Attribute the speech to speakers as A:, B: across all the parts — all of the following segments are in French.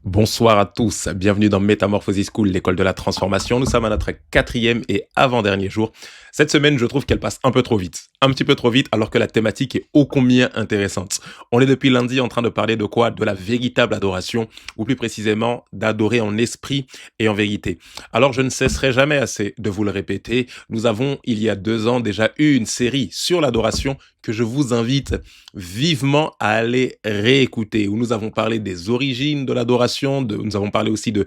A: Bonsoir à tous, bienvenue dans Metamorphosis School, l'école de la transformation. Nous sommes à notre quatrième et avant-dernier jour. Cette semaine, je trouve qu'elle passe un peu trop vite. Un petit peu trop vite alors que la thématique est ô combien intéressante. On est depuis lundi en train de parler de quoi? De la véritable adoration, ou plus précisément d'adorer en esprit et en vérité. Alors je ne cesserai jamais assez de vous le répéter. Nous avons, il y a 2 ans, déjà eu une série sur l'adoration que je vous invite vivement à aller réécouter, où nous avons parlé des origines de l'adoration, nous avons parlé aussi de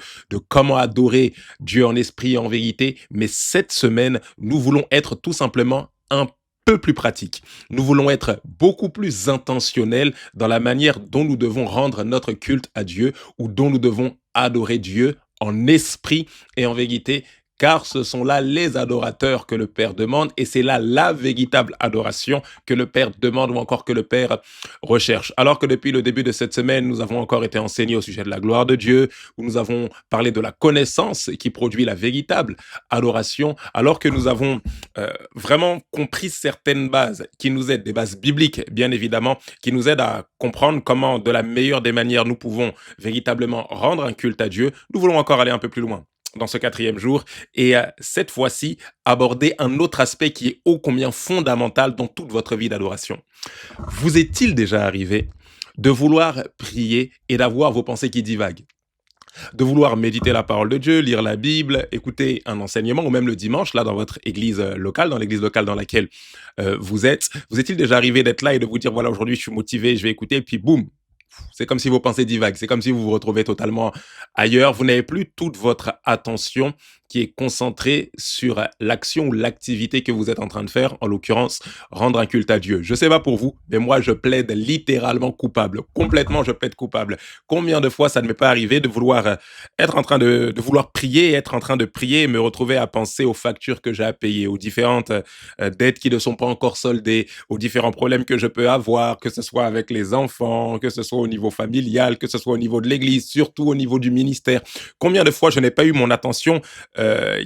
A: comment adorer Dieu en esprit et en vérité, mais cette semaine, nous voulons être tout simplement un peu plus pratique. Nous voulons être beaucoup plus intentionnels dans la manière dont nous devons rendre notre culte à Dieu ou dont nous devons adorer Dieu en esprit et en vérité, car ce sont là les adorateurs que le Père demande et c'est là la véritable adoration que le Père demande ou encore que le Père recherche. Alors que depuis le début de cette semaine, nous avons encore été enseignés au sujet de la gloire de Dieu, où nous avons parlé de la connaissance qui produit la véritable adoration, alors que nous avons vraiment compris certaines bases qui nous aident, des bases bibliques bien évidemment, qui nous aident à comprendre comment de la meilleure des manières nous pouvons véritablement rendre un culte à Dieu. Nous voulons encore aller un peu plus loin dans ce quatrième jour et cette fois-ci aborder un autre aspect qui est ô combien fondamental dans toute votre vie d'adoration. Vous est-il déjà arrivé de vouloir prier et d'avoir vos pensées qui divaguent? De vouloir méditer la parole de Dieu, lire la Bible, écouter un enseignement, ou même le dimanche, là, dans votre église locale, dans l'église locale dans laquelle vous êtes. Vous est-il déjà arrivé d'être là et de vous dire, voilà, aujourd'hui, je suis motivé, je vais écouter, et puis boum, c'est comme si vos pensées divaguent, c'est comme si vous vous retrouvez totalement ailleurs, vous n'avez plus toute votre attention qui est concentrée sur l'action ou l'activité que vous êtes en train de faire, en l'occurrence, rendre un culte à Dieu. Je sais pas pour vous, mais moi, je plaide littéralement coupable. Complètement, je plaide coupable. Combien de fois ça ne m'est pas arrivé de vouloir être en train de vouloir prier, être en train de prier et me retrouver à penser aux factures que j'ai à payer, aux différentes dettes qui ne sont pas encore soldées, aux différents problèmes que je peux avoir, que ce soit avec les enfants, que ce soit au niveau familial, que ce soit au niveau de l'église, surtout au niveau du ministère. Combien de fois je n'ai pas eu mon attention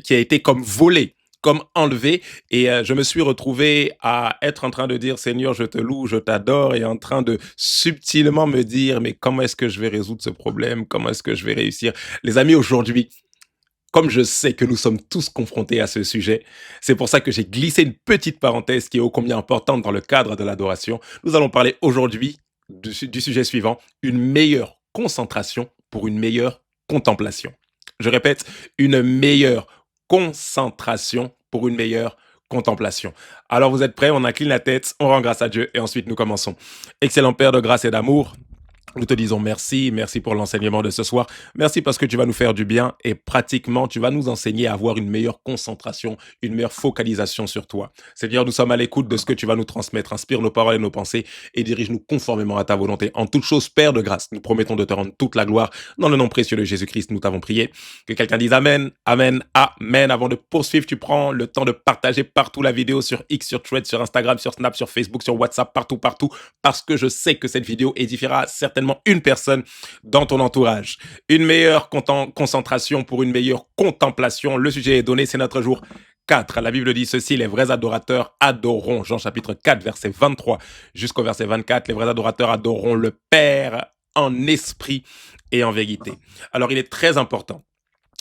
A: qui a été comme volée, comme enlevée, et je me suis retrouvé à être en train de dire Seigneur, je te loue, je t'adore, et en train de subtilement me dire mais comment est-ce que je vais résoudre ce problème, comment est-ce que je vais réussir. Les amis, aujourd'hui, comme je sais que nous sommes tous confrontés à ce sujet, c'est pour ça que j'ai glissé une petite parenthèse qui est ô combien importante dans le cadre de l'adoration. Nous allons parler aujourd'hui du sujet suivant, une meilleure concentration pour une meilleure contemplation. Je répète, une meilleure concentration pour une meilleure contemplation. Alors vous êtes prêts? On incline la tête, on rend grâce à Dieu et ensuite nous commençons. Excellent Père de grâce et d'amour, nous te disons merci, merci pour l'enseignement de ce soir. Merci parce que tu vas nous faire du bien et pratiquement tu vas nous enseigner à avoir une meilleure concentration, une meilleure focalisation sur toi. Seigneur, nous sommes à l'écoute de ce que tu vas nous transmettre. Inspire nos paroles et nos pensées et dirige-nous conformément à ta volonté. En toute chose, Père de grâce, nous promettons de te rendre toute la gloire. Dans le nom précieux de Jésus-Christ, nous t'avons prié. Que quelqu'un dise Amen, Amen, Amen. Avant de poursuivre, tu prends le temps de partager partout la vidéo sur X, sur Threads, sur Instagram, sur Snap, sur Facebook, sur WhatsApp, partout, partout, parce que je sais que cette vidéo édifiera certainement une personne dans ton entourage. Une meilleure concentration pour une meilleure contemplation. Le sujet est donné, c'est notre jour 4. La Bible dit ceci, les vrais adorateurs adoreront. Jean chapitre 4, verset 23 jusqu'au verset 24. Les vrais adorateurs adoreront le Père en esprit et en vérité. Alors il est très important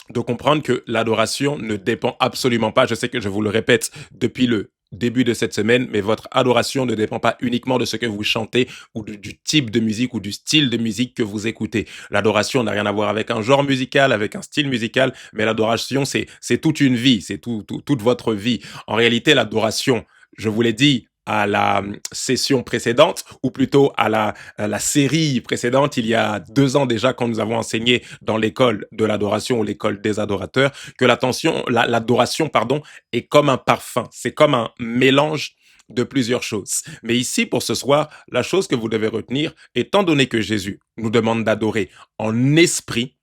A: de comprendre que l'adoration ne dépend absolument pas, je sais que je vous le répète depuis le début de cette semaine, mais votre adoration ne dépend pas uniquement de ce que vous chantez ou du type de musique ou du style de musique que vous écoutez. L'adoration n'a rien à voir avec un genre musical, avec un style musical, mais l'adoration, c'est toute une vie, c'est toute votre vie. En réalité, l'adoration, je vous l'ai dit, à la session précédente, ou plutôt à la série précédente, il y a 2 ans déjà, quand nous avons enseigné dans l'école de l'adoration ou l'école des adorateurs, que l'adoration, pardon, est comme un parfum. C'est comme un mélange de plusieurs choses. Mais ici, pour ce soir, la chose que vous devez retenir, étant donné que Jésus nous demande d'adorer en esprit,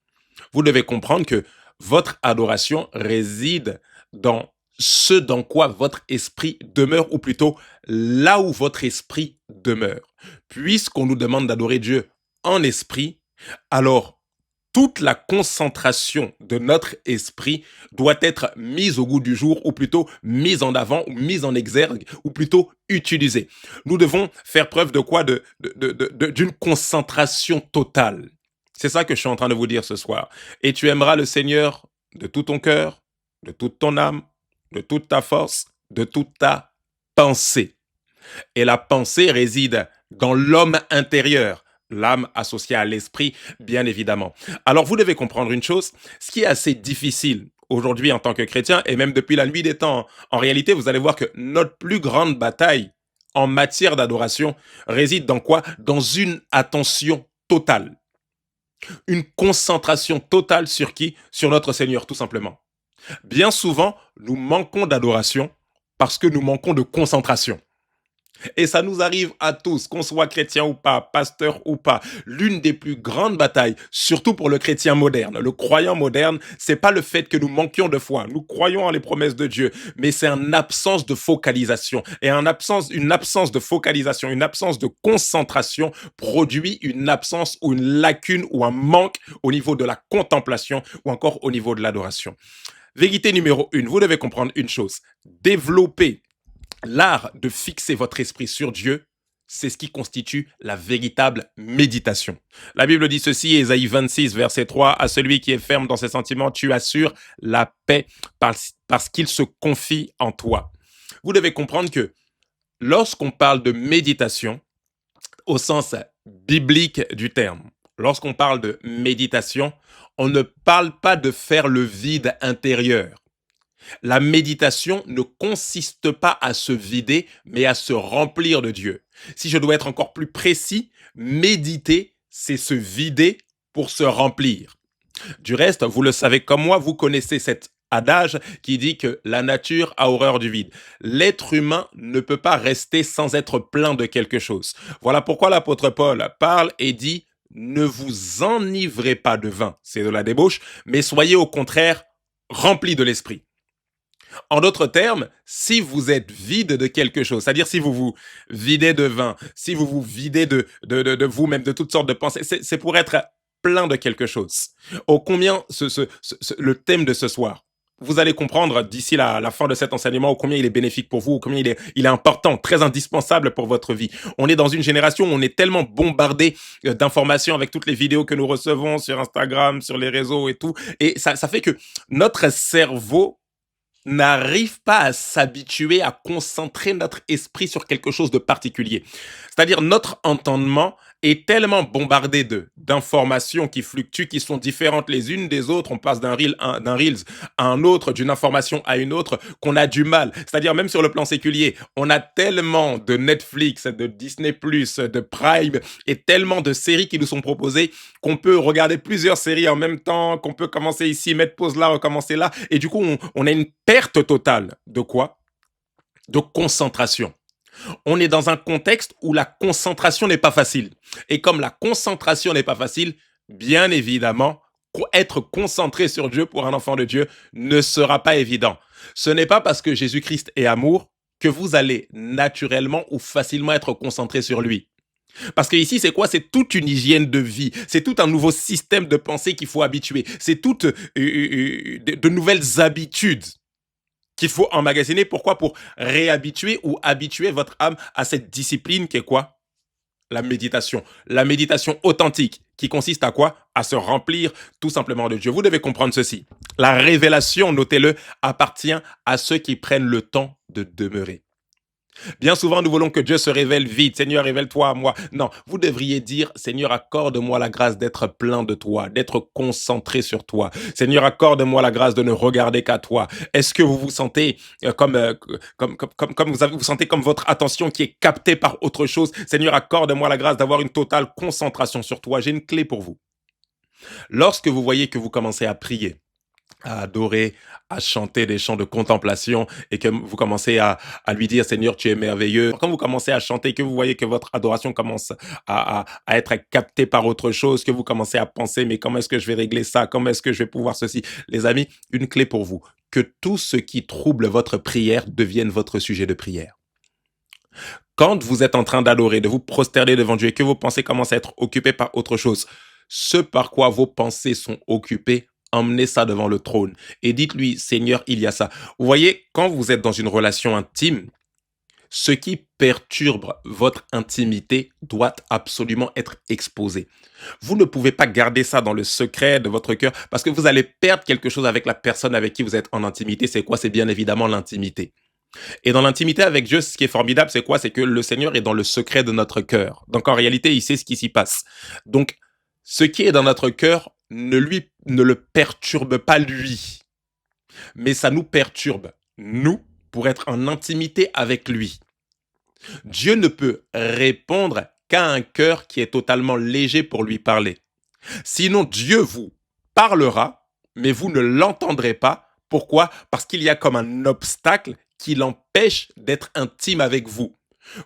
A: vous devez comprendre que votre adoration réside dans ce dans quoi votre esprit demeure, ou plutôt là où votre esprit demeure. Puisqu'on nous demande d'adorer Dieu en esprit, alors toute la concentration de notre esprit doit être mise au goût du jour, ou plutôt mise en avant, ou mise en exergue, ou plutôt utilisée. Nous devons faire preuve de quoi? D'une concentration totale. C'est ça que je suis en train de vous dire ce soir. Et tu aimeras le Seigneur de tout ton cœur, de toute ton âme, de toute ta force, de toute ta pensée. Et la pensée réside dans l'homme intérieur, l'âme associée à l'esprit, bien évidemment. Alors vous devez comprendre une chose, ce qui est assez difficile aujourd'hui en tant que chrétien, et même depuis la nuit des temps, en réalité, vous allez voir que notre plus grande bataille en matière d'adoration réside dans quoi? Dans une attention totale, une concentration totale sur qui? Sur notre Seigneur, tout simplement. Bien souvent, nous manquons d'adoration parce que nous manquons de concentration. Et ça nous arrive à tous, qu'on soit chrétien ou pas, pasteur ou pas. L'une des plus grandes batailles, surtout pour le chrétien moderne, le croyant moderne, c'est pas le fait que nous manquions de foi. Nous croyons en les promesses de Dieu, mais c'est une absence de focalisation. Et une absence de focalisation, une absence de concentration produit une absence ou une lacune ou un manque au niveau de la contemplation ou encore au niveau de l'adoration. Vérité numéro 1, vous devez comprendre une chose. Développer l'art de fixer votre esprit sur Dieu, c'est ce qui constitue la véritable méditation. La Bible dit ceci, Ésaïe 26, verset 3, « À celui qui est ferme dans ses sentiments, tu assures la paix parce qu'il se confie en toi. » Vous devez comprendre que lorsqu'on parle de méditation, au sens biblique du terme, lorsqu'on parle de méditation, on ne parle pas de faire le vide intérieur. La méditation ne consiste pas à se vider, mais à se remplir de Dieu. Si je dois être encore plus précis, méditer, c'est se vider pour se remplir. Du reste, vous le savez comme moi, vous connaissez cet adage qui dit que la nature a horreur du vide. L'être humain ne peut pas rester sans être plein de quelque chose. Voilà pourquoi l'apôtre Paul parle et dit « Ne vous enivrez pas de vin », c'est de la débauche, mais soyez au contraire remplis de l'esprit. En d'autres termes, si vous êtes vide de quelque chose, c'est-à-dire si vous vous videz de vin, si vous vous videz de vous-même, de toutes sortes de pensées, c'est pour être plein de quelque chose. Ô combien le thème de ce soir, vous allez comprendre d'ici la fin de cet enseignement ô combien il est bénéfique pour vous, ô combien il est important, très indispensable pour votre vie. On est dans une génération où on est tellement bombardé d'informations avec toutes les vidéos que nous recevons sur Instagram, sur les réseaux et tout. Et ça fait que notre cerveau n'arrive pas à s'habituer à concentrer notre esprit sur quelque chose de particulier. C'est-à-dire notre entendement est tellement bombardé d'informations qui fluctuent, qui sont différentes les unes des autres. On passe d'un Reels à un autre, d'une information à une autre, qu'on a du mal. C'est-à-dire même sur le plan séculier, on a tellement de Netflix, de Disney+, de Prime et tellement de séries qui nous sont proposées qu'on peut regarder plusieurs séries en même temps, qu'on peut commencer ici, mettre pause là, recommencer là. Et du coup, on a une perte totale de quoi? De concentration. On est dans un contexte où la concentration n'est pas facile. Et comme la concentration n'est pas facile, bien évidemment, être concentré sur Dieu pour un enfant de Dieu ne sera pas évident. Ce n'est pas parce que Jésus-Christ est amour que vous allez naturellement ou facilement être concentré sur lui. Parce que ici, c'est quoi? C'est toute une hygiène de vie. C'est tout un nouveau système de pensée qu'il faut habituer. C'est toutes de nouvelles habitudes qu'il faut emmagasiner. Pourquoi? Pour réhabituer ou habituer votre âme à cette discipline qui est quoi? La méditation. La méditation authentique qui consiste à quoi? À se remplir tout simplement de Dieu. Vous devez comprendre ceci. La révélation, notez-le, appartient à ceux qui prennent le temps de demeurer. Bien souvent, nous voulons que Dieu se révèle vite. Seigneur, révèle-toi à moi. Non, vous devriez dire, Seigneur, accorde-moi la grâce d'être plein de toi, d'être concentré sur toi. Seigneur, accorde-moi la grâce de ne regarder qu'à toi. Est-ce que vous vous sentez comme vous sentez comme votre attention qui est captée par autre chose? Seigneur, accorde-moi la grâce d'avoir une totale concentration sur toi. J'ai une clé pour vous. Lorsque vous voyez que vous commencez à prier, à adorer, à chanter des chants de contemplation et que vous commencez à lui dire Seigneur, tu es merveilleux. Quand vous commencez à chanter, que vous voyez que votre adoration commence à être captée par autre chose, que vous commencez à penser mais comment est-ce que je vais régler ça? Comment est-ce que je vais pouvoir ceci? Les amis, une clé pour vous. Que tout ce qui trouble votre prière devienne votre sujet de prière. Quand vous êtes en train d'adorer, de vous prosterner devant Dieu et que vos pensées commencent à être occupées par autre chose, ce par quoi vos pensées sont occupées, emmenez ça devant le trône et dites-lui, Seigneur, il y a ça. Vous voyez, quand vous êtes dans une relation intime, Ce qui perturbe votre intimité doit absolument être exposé. Vous ne pouvez pas garder ça dans le secret de votre cœur parce que vous allez perdre quelque chose avec la personne avec qui vous êtes en intimité. C'est quoi? C'est bien évidemment l'intimité. Et dans l'intimité avec Dieu, ce qui est formidable, c'est quoi? C'est que le Seigneur est dans le secret de notre cœur. Donc en réalité, il sait ce qui s'y passe. Donc, ce qui est dans notre cœur ne le perturbe pas lui, mais ça nous perturbe, nous, pour être en intimité avec lui. Dieu ne peut répondre qu'à un cœur qui est totalement léger pour lui parler. Sinon, Dieu vous parlera, mais vous ne l'entendrez pas. Pourquoi? Parce qu'il y a comme un obstacle qui l'empêche d'être intime avec vous.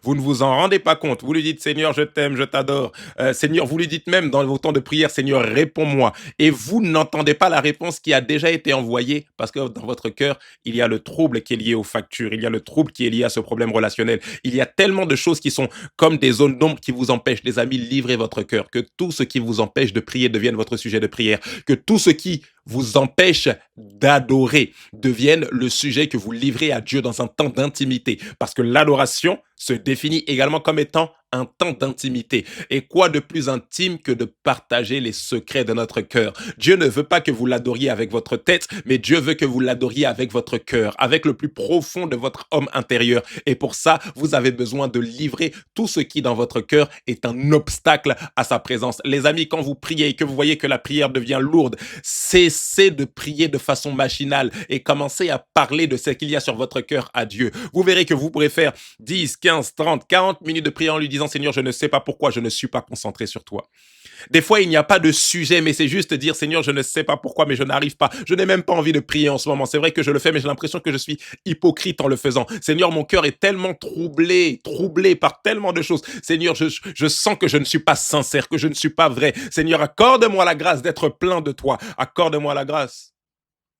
A: Vous ne vous en rendez pas compte. Vous lui dites, Seigneur, je t'aime, je t'adore. Seigneur, vous lui dites même dans vos temps de prière, Seigneur, réponds-moi. Et vous n'entendez pas la réponse qui a déjà été envoyée parce que dans votre cœur, il y a le trouble qui est lié aux factures. Il y a le trouble qui est lié à ce problème relationnel. Il y a tellement de choses qui sont comme des zones d'ombre qui vous empêchent. Les amis, livrez votre cœur. Que tout ce qui vous empêche de prier devienne votre sujet de prière. Que tout ce qui vous empêche d'adorer devienne le sujet que vous livrez à Dieu dans un temps d'intimité. Parce que l'adoration se définit également comme étant un temps d'intimité. Et quoi de plus intime que de partager les secrets de notre cœur? Dieu ne veut pas que vous l'adoriez avec votre tête, mais Dieu veut que vous l'adoriez avec votre cœur, avec le plus profond de votre homme intérieur. Et pour ça, vous avez besoin de livrer tout ce qui dans votre cœur est un obstacle à sa présence. Les amis, quand vous priez et que vous voyez que la prière devient lourde, cessez de prier de façon machinale et commencez à parler de ce qu'il y a sur votre cœur à Dieu. Vous verrez que vous pourrez faire 10, 15, 30, 40 minutes de prière en lui disant, Seigneur, je ne sais pas pourquoi je ne suis pas concentré sur toi. Des fois, il n'y a pas de sujet, mais c'est juste dire, Seigneur, je ne sais pas pourquoi, mais je n'arrive pas. Je n'ai même pas envie de prier en ce moment. C'est vrai que je le fais, mais j'ai l'impression que je suis hypocrite en le faisant. Seigneur, mon cœur est tellement troublé par tellement de choses. Seigneur, je sens que je ne suis pas sincère, que je ne suis pas vrai. Seigneur, accorde-moi la grâce d'être plein de toi. Accorde-moi la grâce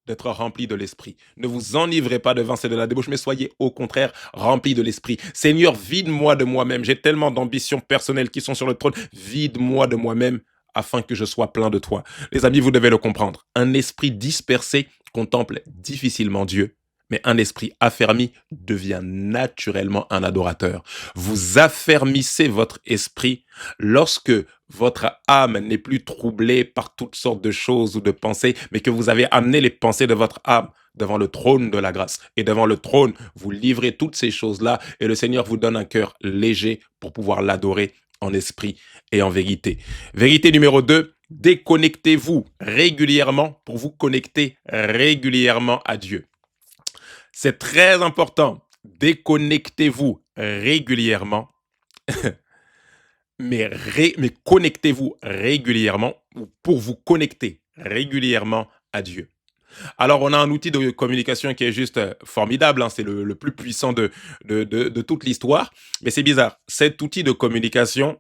A: d'être rempli de l'esprit. Ne vous enivrez pas de vin, c'est de la débauche, mais soyez au contraire remplis de l'esprit. Seigneur, vide-moi de moi-même. J'ai tellement d'ambitions personnelles qui sont sur le trône. Vide-moi de moi-même afin que je sois plein de toi. Les amis, vous devez le comprendre. Un esprit dispersé contemple difficilement Dieu, mais un esprit affermi devient naturellement un adorateur. Vous affermissez votre esprit lorsque votre âme n'est plus troublée par toutes sortes de choses ou de pensées, mais que vous avez amené les pensées de votre âme devant le trône de la grâce. Et devant le trône, vous livrez toutes ces choses-là et le Seigneur vous donne un cœur léger pour pouvoir l'adorer en esprit et en vérité. Vérité numéro 2, déconnectez-vous régulièrement pour vous connecter régulièrement à Dieu. C'est très important. Déconnectez-vous régulièrement, mais connectez-vous régulièrement pour vous connecter régulièrement à Dieu. Alors, on a un outil de communication qui est juste formidable, hein, c'est le plus puissant de toute l'histoire, mais c'est bizarre. Cet outil de communication,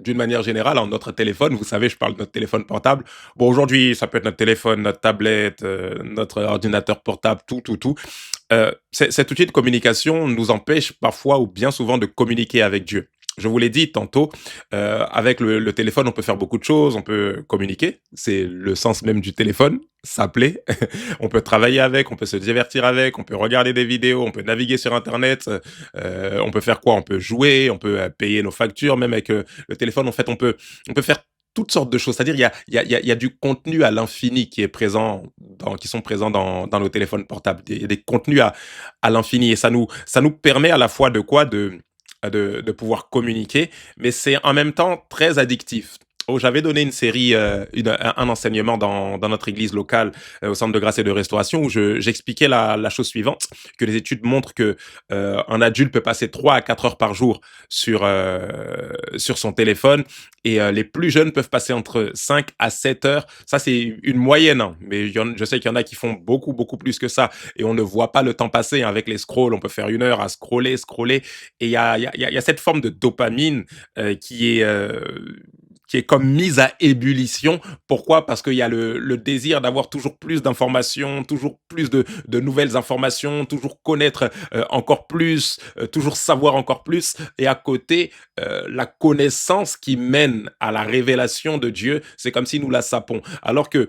A: d'une manière générale, en notre téléphone, vous savez, je parle de notre téléphone portable. Bon, aujourd'hui, ça peut être notre téléphone, notre tablette, notre ordinateur portable, tout. Cet outil de communication nous empêche parfois ou bien souvent de communiquer avec Dieu. Je vous l'ai dit tantôt, avec le téléphone, on peut faire beaucoup de choses, on peut communiquer, c'est le sens même du téléphone, s'appeler, on peut travailler avec, on peut se divertir avec, on peut regarder des vidéos, on peut naviguer sur Internet, on peut faire quoi? On peut jouer, on peut payer nos factures, même avec le téléphone, en fait, on peut faire toutes sortes de choses. C'est-à-dire, il y a du contenu à l'infini qui est présent, qui sont présents dans nos téléphones portables. Il y a des contenus à l'infini et ça nous permet à la fois de quoi? De pouvoir communiquer, mais c'est en même temps très addictif. Oh, j'avais donné une série, un enseignement dans notre église locale, au centre de grâce et de restauration, où j'expliquais la chose suivante, que les études montrent que un adulte peut passer 3 à 4 heures par jour sur son téléphone, et les plus jeunes peuvent passer entre 5 à 7 heures. Ça, c'est une moyenne, hein, mais je sais qu'il y en a qui font beaucoup plus que ça, et on ne voit pas le temps passer hein, avec les scrolls. On peut faire 1 heure à scroller, et il y a cette forme de dopamine qui est comme mise à ébullition. Pourquoi? Parce qu'il y a le désir d'avoir toujours plus d'informations, toujours plus de nouvelles informations, toujours connaître encore plus, toujours savoir encore plus. Et à côté, la connaissance qui mène à la révélation de Dieu, c'est comme si nous la sapons. Alors que,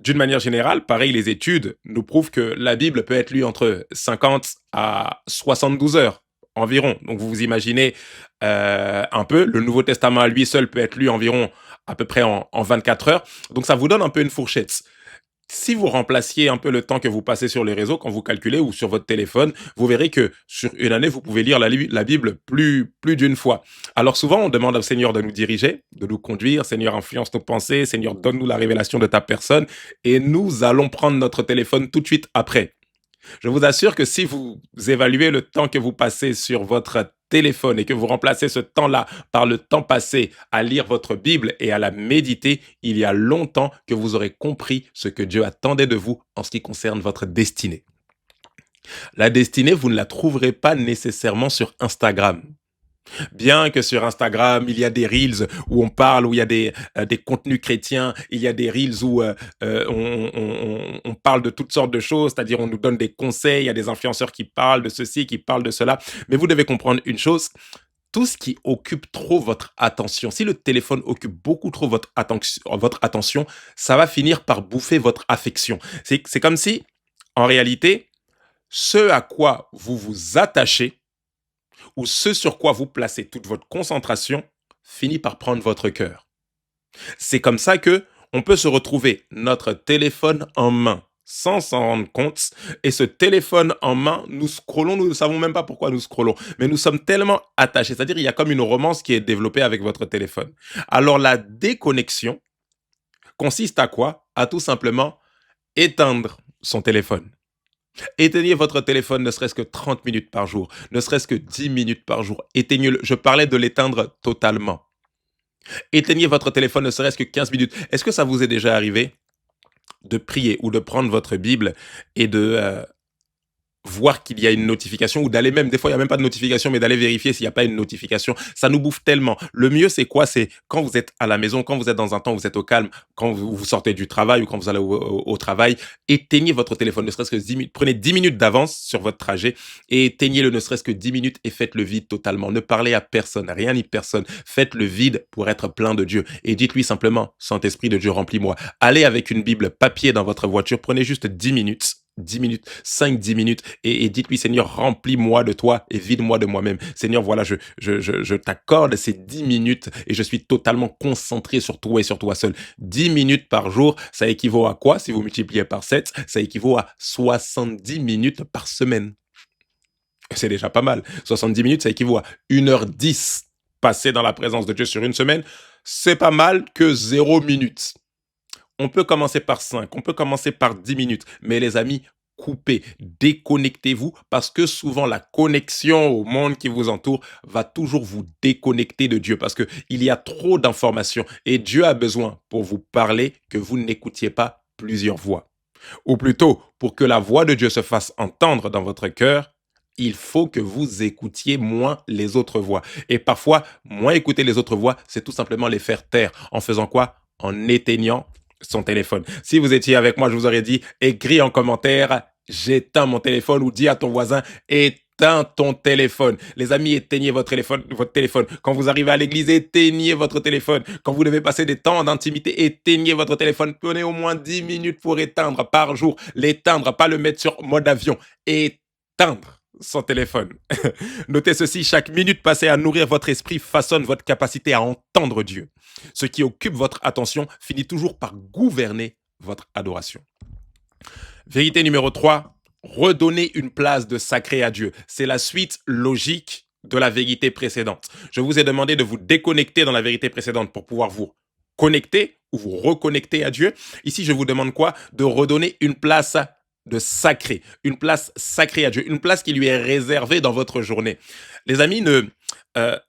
A: d'une manière générale, pareil, les études nous prouvent que la Bible peut être lue entre 50 à 72 heures. environ. Donc vous vous imaginez un peu, le Nouveau Testament à lui seul peut être lu environ à peu près en 24 heures. Donc ça vous donne un peu une fourchette. Si vous remplaciez un peu le temps que vous passez sur les réseaux, quand vous calculez ou sur votre téléphone, vous verrez que sur une année, vous pouvez lire la Bible plus d'une fois. Alors souvent, on demande au Seigneur de nous diriger, de nous conduire. Seigneur, influence nos pensées. Seigneur, donne-nous la révélation de ta personne. Et nous allons prendre notre téléphone tout de suite après. Je vous assure que si vous évaluez le temps que vous passez sur votre téléphone et que vous remplacez ce temps-là par le temps passé à lire votre Bible et à la méditer, il y a longtemps que vous aurez compris ce que Dieu attendait de vous en ce qui concerne votre destinée. La destinée, vous ne la trouverez pas nécessairement sur Instagram. Bien que sur Instagram, il y a des reels où on parle, où il y a des contenus chrétiens, il y a des reels où on parle de toutes sortes de choses, c'est-à-dire on nous donne des conseils, il y a des influenceurs qui parlent de ceci, qui parlent de cela. Mais vous devez comprendre une chose, tout ce qui occupe trop votre attention, si le téléphone occupe beaucoup trop votre attention, ça va finir par bouffer votre affection. C'est comme si, en réalité, ce à quoi vous vous attachez, ou ce sur quoi vous placez toute votre concentration finit par prendre votre cœur. C'est comme ça que on peut se retrouver notre téléphone en main sans s'en rendre compte. Et ce téléphone en main, nous scrollons, nous ne savons même pas pourquoi nous scrollons, mais nous sommes tellement attachés. C'est-à-dire, il y a comme une romance qui est développée avec votre téléphone. Alors, la déconnexion consiste à quoi? À tout simplement éteindre son téléphone. Éteignez votre téléphone ne serait-ce que 30 minutes par jour, ne serait-ce que 10 minutes par jour. Éteignez-le. Je parlais de l'éteindre totalement. Éteignez votre téléphone ne serait-ce que 15 minutes. Est-ce que ça vous est déjà arrivé de prier ou de prendre votre Bible et de voir qu'il y a une notification ou d'aller même, des fois il n'y a même pas de notification, mais d'aller vérifier s'il n'y a pas une notification. Ça nous bouffe tellement. Le mieux, c'est quoi? C'est quand vous êtes à la maison, quand vous êtes dans un temps où vous êtes au calme, quand vous sortez du travail ou quand vous allez au travail, éteignez votre téléphone, ne serait-ce que 10 minutes. Prenez 10 minutes d'avance sur votre trajet et éteignez-le ne serait-ce que 10 minutes et faites le vide totalement. Ne parlez à personne, rien ni personne. Faites le vide pour être plein de Dieu et dites-lui simplement, Saint-Esprit de Dieu, remplis-moi. Allez avec une Bible papier dans votre voiture, prenez juste 10 minutes. 10 minutes, 5-10 minutes, et dites-lui, Seigneur, remplis-moi de toi et vide-moi de moi-même. Seigneur, voilà, je t'accorde ces 10 minutes et je suis totalement concentré sur toi et sur toi seul. 10 minutes par jour, ça équivaut à quoi? Si vous multipliez par 7, ça équivaut à 70 minutes par semaine. C'est déjà pas mal. 70 minutes, ça équivaut à 1h10 passées dans la présence de Dieu sur une semaine. C'est pas mal que 0 minutes. On peut commencer par 5, on peut commencer par 10 minutes, mais les amis, coupez, déconnectez-vous parce que souvent la connexion au monde qui vous entoure va toujours vous déconnecter de Dieu parce que il y a trop d'informations et Dieu a besoin pour vous parler que vous n'écoutiez pas plusieurs voix. Ou plutôt, pour que la voix de Dieu se fasse entendre dans votre cœur, il faut que vous écoutiez moins les autres voix. Et parfois, moins écouter les autres voix, c'est tout simplement les faire taire. En faisant quoi? En éteignant son téléphone. Si vous étiez avec moi, je vous aurais dit, écris en commentaire, j'éteins mon téléphone ou dis à ton voisin, éteins ton téléphone. Les amis, éteignez votre téléphone. Quand vous arrivez à l'église, éteignez votre téléphone. Quand vous devez passer des temps d'intimité, éteignez votre téléphone. Prenez au moins 10 minutes pour éteindre par jour. L'éteindre, pas le mettre sur mode avion. Éteindre son téléphone. Notez ceci, chaque minute passée à nourrir votre esprit façonne votre capacité à entendre Dieu. Ce qui occupe votre attention finit toujours par gouverner votre adoration. Vérité numéro 3, redonner une place de sacré à Dieu. C'est la suite logique de la vérité précédente. Je vous ai demandé de vous déconnecter dans la vérité précédente pour pouvoir vous connecter ou vous reconnecter à Dieu. Ici, je vous demande quoi? De redonner une place de sacré, une place sacrée à Dieu, une place qui lui est réservée dans votre journée. Les amis,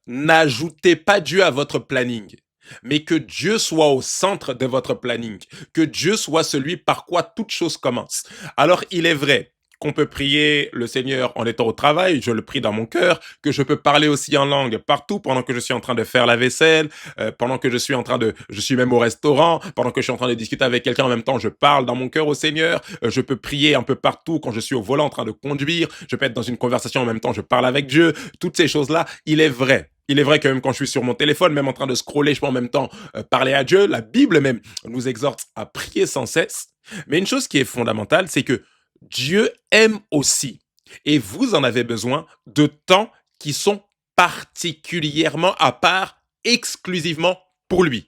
A: n'ajoutez pas Dieu à votre planning, mais que Dieu soit au centre de votre planning, que Dieu soit celui par quoi toute chose commence. Alors, il est vrai qu'on peut prier le Seigneur en étant au travail, je le prie dans mon cœur, que je peux parler aussi en langue partout pendant que je suis en train de faire la vaisselle, pendant que je suis même au restaurant, pendant que je suis en train de discuter avec quelqu'un en même temps, je parle dans mon cœur au Seigneur, je peux prier un peu partout quand je suis au volant en train de conduire, je peux être dans une conversation en même temps, je parle avec Dieu, toutes ces choses-là, il est vrai. Il est vrai que même quand je suis sur mon téléphone, même en train de scroller, je peux en même temps parler à Dieu. La Bible même nous exhorte à prier sans cesse. Mais une chose qui est fondamentale, c'est que Dieu aime aussi, et vous en avez besoin, de temps qui sont particulièrement à part, exclusivement pour lui.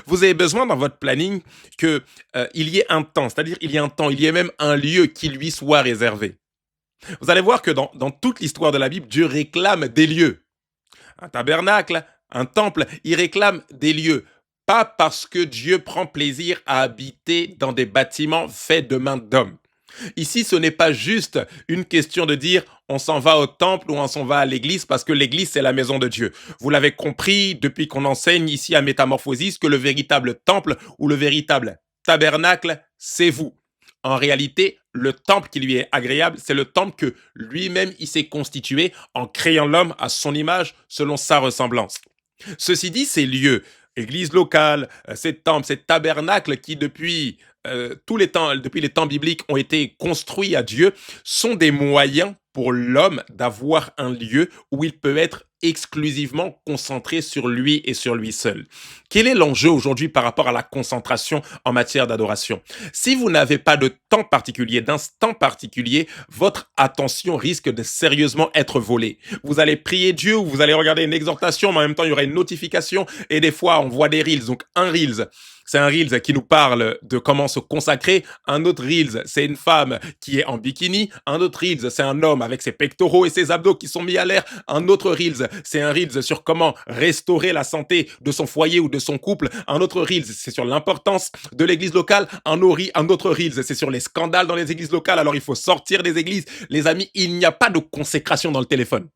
A: Vous avez besoin dans votre planning que il y ait un temps, c'est-à-dire il y ait un temps, il y ait même un lieu qui lui soit réservé. Vous allez voir que dans toute l'histoire de la Bible, Dieu réclame des lieux. Un tabernacle, un temple, il réclame des lieux. Pas parce que Dieu prend plaisir à habiter dans des bâtiments faits de mains d'hommes. Ici, ce n'est pas juste une question de dire on s'en va au temple ou on s'en va à l'église parce que l'église, c'est la maison de Dieu. Vous l'avez compris depuis qu'on enseigne ici à Métamorphosis que le véritable temple ou le véritable tabernacle, c'est vous. En réalité, le temple qui lui est agréable, c'est le temple que lui-même il s'est constitué en créant l'homme à son image selon sa ressemblance. Ceci dit, ces lieux, églises locales, ces temples, ces tabernacles qui tous les temps, depuis les temps bibliques ont été construits à Dieu, sont des moyens pour l'homme d'avoir un lieu où il peut être exclusivement concentré sur lui et sur lui seul. Quel est l'enjeu aujourd'hui par rapport à la concentration en matière d'adoration? Si vous n'avez pas de temps particulier, d'instant particulier, votre attention risque de sérieusement être volée. Vous allez prier Dieu ou vous allez regarder une exhortation, mais en même temps, il y aura une notification et des fois, on voit des reels. Donc, un reels, c'est un Reels qui nous parle de comment se consacrer. Un autre Reels, c'est une femme qui est en bikini. Un autre Reels, c'est un homme avec ses pectoraux et ses abdos qui sont mis à l'air. Un autre Reels, c'est un Reels sur comment restaurer la santé de son foyer ou de son couple. Un autre Reels, c'est sur l'importance de l'église locale. Un autre Reels, c'est sur les scandales dans les églises locales. Alors, il faut sortir des églises. Les amis, il n'y a pas de consécration dans le téléphone.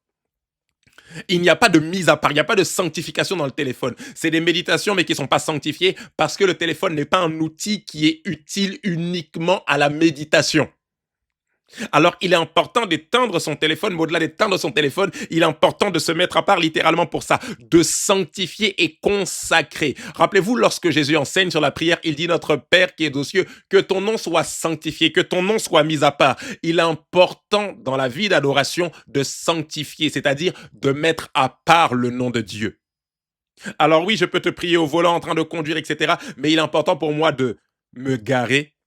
A: Il n'y a pas de mise à part, il n'y a pas de sanctification dans le téléphone. C'est des méditations, mais qui ne sont pas sanctifiées parce que le téléphone n'est pas un outil qui est utile uniquement à la méditation. Alors, il est important d'éteindre son téléphone, mais au-delà d'éteindre son téléphone, il est important de se mettre à part littéralement pour ça, de sanctifier et consacrer. Rappelez-vous, lorsque Jésus enseigne sur la prière, il dit notre Père qui est aux cieux, que ton nom soit sanctifié, que ton nom soit mis à part. Il est important dans la vie d'adoration de sanctifier, c'est-à-dire de mettre à part le nom de Dieu. Alors oui, je peux te prier au volant en train de conduire, etc. Mais il est important pour moi de me garer,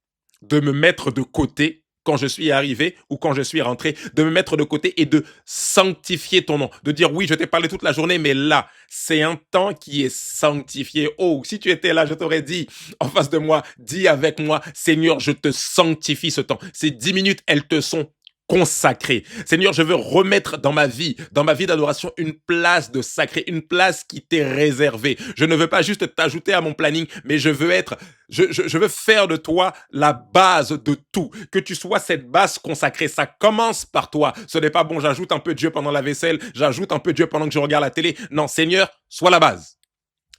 A: de me mettre de côté quand je suis arrivé ou quand je suis rentré, de me mettre de côté et de sanctifier ton nom. De dire oui, je t'ai parlé toute la journée, mais là, c'est un temps qui est sanctifié. Oh, si tu étais là, je t'aurais dit en face de moi, dis avec moi, Seigneur, je te sanctifie ce temps. Ces 10 minutes, elles te sont consacré. Seigneur, je veux remettre dans ma vie d'adoration, une place de sacré, une place qui t'est réservée. Je ne veux pas juste t'ajouter à mon planning, mais je veux faire de toi la base de tout. Que tu sois cette base consacrée. Ça commence par toi. Ce n'est pas bon, j'ajoute un peu Dieu pendant la vaisselle, j'ajoute un peu Dieu pendant que je regarde la télé. Non, Seigneur, sois la base.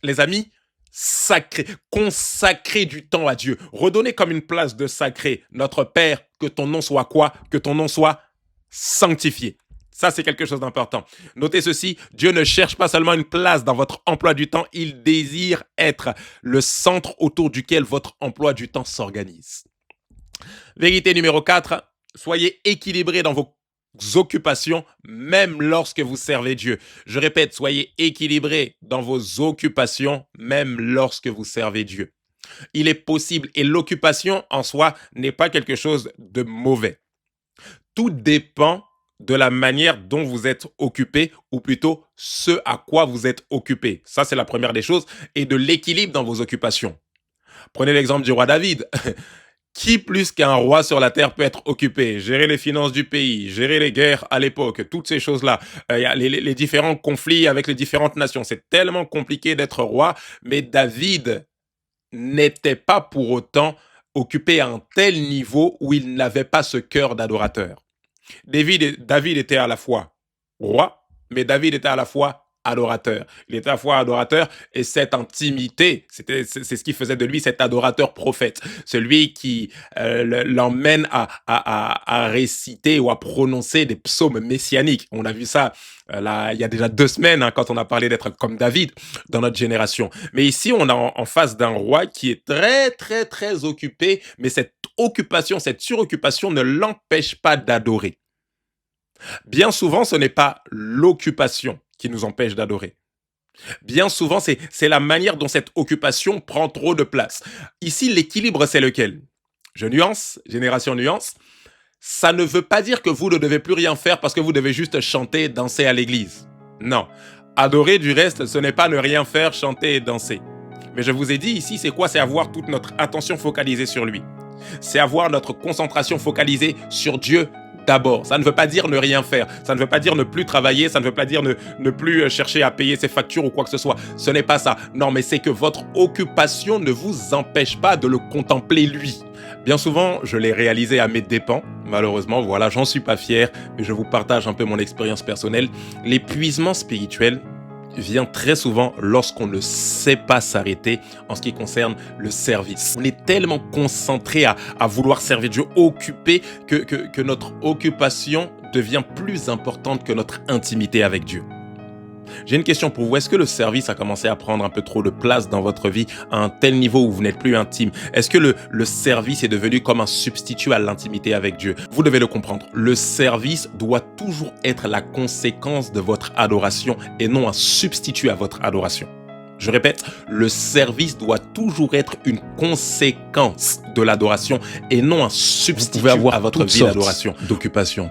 A: Les amis, sacré, consacrer du temps à Dieu, redonner comme une place de sacré. Notre Père, que ton nom soit quoi? Que ton nom soit sanctifié. Ça, c'est quelque chose d'important. Notez ceci, Dieu ne cherche pas seulement une place dans votre emploi du temps, il désire être le centre autour duquel votre emploi du temps s'organise. Vérité numéro 4, soyez équilibrés dans vos occupations, même lorsque vous servez Dieu. Je répète, soyez équilibrés dans vos occupations, même lorsque vous servez Dieu. Il est possible, et l'occupation en soi n'est pas quelque chose de mauvais. Tout dépend de la manière dont vous êtes occupé, ou plutôt ce à quoi vous êtes occupé. Ça, c'est la première des choses, et de l'équilibre dans vos occupations. Prenez l'exemple du roi David. Qui plus qu'un roi sur la terre peut être occupé? Gérer les finances du pays, gérer les guerres à l'époque, toutes ces choses-là. Il y a les différents conflits avec les différentes nations. C'est tellement compliqué d'être roi, mais David n'était pas pour autant occupé à un tel niveau où il n'avait pas ce cœur d'adorateur. David était à la fois roi, mais David était à la fois adorateur. Il était à la fois adorateur et cette intimité, c'est ce qui faisait de lui cet adorateur prophète, celui qui l'emmène à réciter ou à prononcer des psaumes messianiques. On a vu ça là, il y a déjà 2 semaines quand on a parlé d'être comme David dans notre génération. Mais ici, on est en face d'un roi qui est très, très, très occupé, mais cette occupation, cette suroccupation ne l'empêche pas d'adorer. Bien souvent, ce n'est pas l'occupation qui nous empêche d'adorer. Bien souvent, c'est la manière dont cette occupation prend trop de place. Ici, l'équilibre, c'est lequel? Je nuance, génération nuance. Ça ne veut pas dire que vous ne devez plus rien faire parce que vous devez juste chanter et danser à l'église. Non. Adorer, du reste, ce n'est pas ne rien faire, chanter et danser. Mais je vous ai dit ici, c'est quoi? C'est avoir toute notre attention focalisée sur lui. C'est avoir notre concentration focalisée sur Dieu d'abord. Ça ne veut pas dire ne rien faire. Ça ne veut pas dire ne plus travailler. Ça ne veut pas dire ne plus chercher à payer ses factures ou quoi que ce soit. Ce n'est pas ça. Non, mais c'est que votre occupation ne vous empêche pas de le contempler lui. Bien souvent, je l'ai réalisé à mes dépens. Malheureusement, voilà, j'en suis pas fier, mais je vous partage un peu mon expérience personnelle. L'épuisement spirituel vient très souvent lorsqu'on ne sait pas s'arrêter en ce qui concerne le service. On est tellement concentré à vouloir servir Dieu, occupé, que notre occupation devient plus importante que notre intimité avec Dieu. J'ai une question pour vous. Est-ce que le service a commencé à prendre un peu trop de place dans votre vie à un tel niveau où vous n'êtes plus intime? Est-ce que le service est devenu comme un substitut à l'intimité avec Dieu? Vous devez le comprendre. Le service doit toujours être la conséquence de votre adoration et non un substitut à votre adoration. Je répète, le service doit toujours être une conséquence de l'adoration et non un substitut à votre vie d'adoration.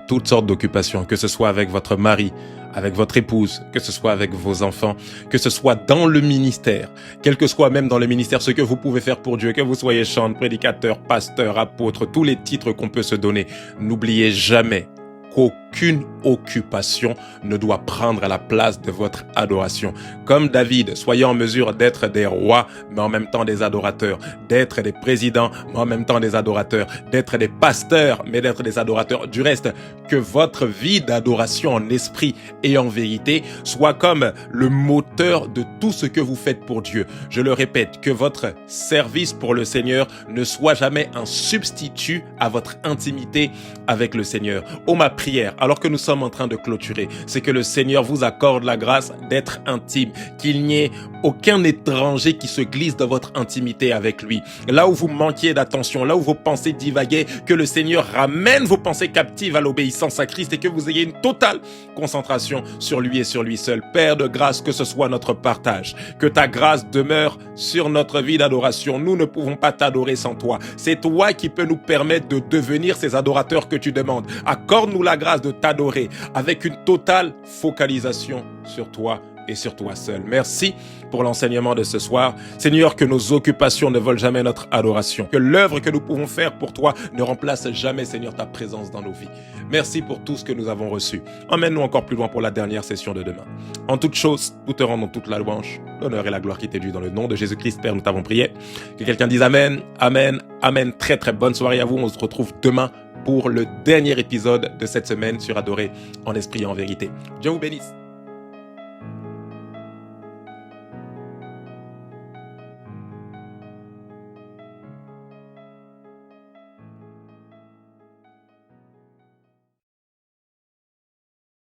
A: Toutes sortes d'occupations, que ce soit avec votre mari, avec votre épouse, que ce soit avec vos enfants, que ce soit dans le ministère, quel que soit même dans le ministère, ce que vous pouvez faire pour Dieu, que vous soyez chanteur, prédicateur, pasteur, apôtre, tous les titres qu'on peut se donner. N'oubliez jamais qu'aucune occupation ne doit prendre la place de votre adoration. Comme David, soyez en mesure d'être des rois, mais en même temps des adorateurs, d'être des présidents, mais en même temps des adorateurs, d'être des pasteurs, mais d'être des adorateurs. Du reste, que votre vie d'adoration en esprit et en vérité soit comme le moteur de tout ce que vous faites pour Dieu. Je le répète, que votre service pour le Seigneur ne soit jamais un substitut à votre intimité avec le Seigneur. Oh, ma prière, alors que nous sommes en train de clôturer, c'est que le Seigneur vous accorde la grâce d'être intime, qu'il n'y ait aucun étranger qui se glisse dans votre intimité avec lui. Là où vous manquiez d'attention, là où vos pensées divaguaient, que le Seigneur ramène vos pensées captives à l'obéissance à Christ et que vous ayez une totale concentration sur lui et sur lui seul. Père de grâce, que ce soit notre partage, que ta grâce demeure sur notre vie d'adoration. Nous ne pouvons pas t'adorer sans toi. C'est toi qui peux nous permettre de devenir ces adorateurs que tu demandes. Accorde-nous la grâce de t'adorer avec une totale focalisation sur toi et sur toi seul. Merci pour l'enseignement de ce soir. Seigneur, que nos occupations ne volent jamais notre adoration. Que l'œuvre que nous pouvons faire pour toi ne remplace jamais, Seigneur, ta présence dans nos vies. Merci pour tout ce que nous avons reçu. Emmène-nous encore plus loin pour la dernière session de demain. En toute chose, nous te rendons toute la louange, l'honneur et la gloire qui t'est due dans le nom de Jésus-Christ, Père, nous t'avons prié. Que quelqu'un dise Amen, Amen, Amen. Très très bonne soirée à vous. On se retrouve demain pour le dernier épisode de cette semaine sur Adorer en esprit et en vérité. Dieu vous bénisse.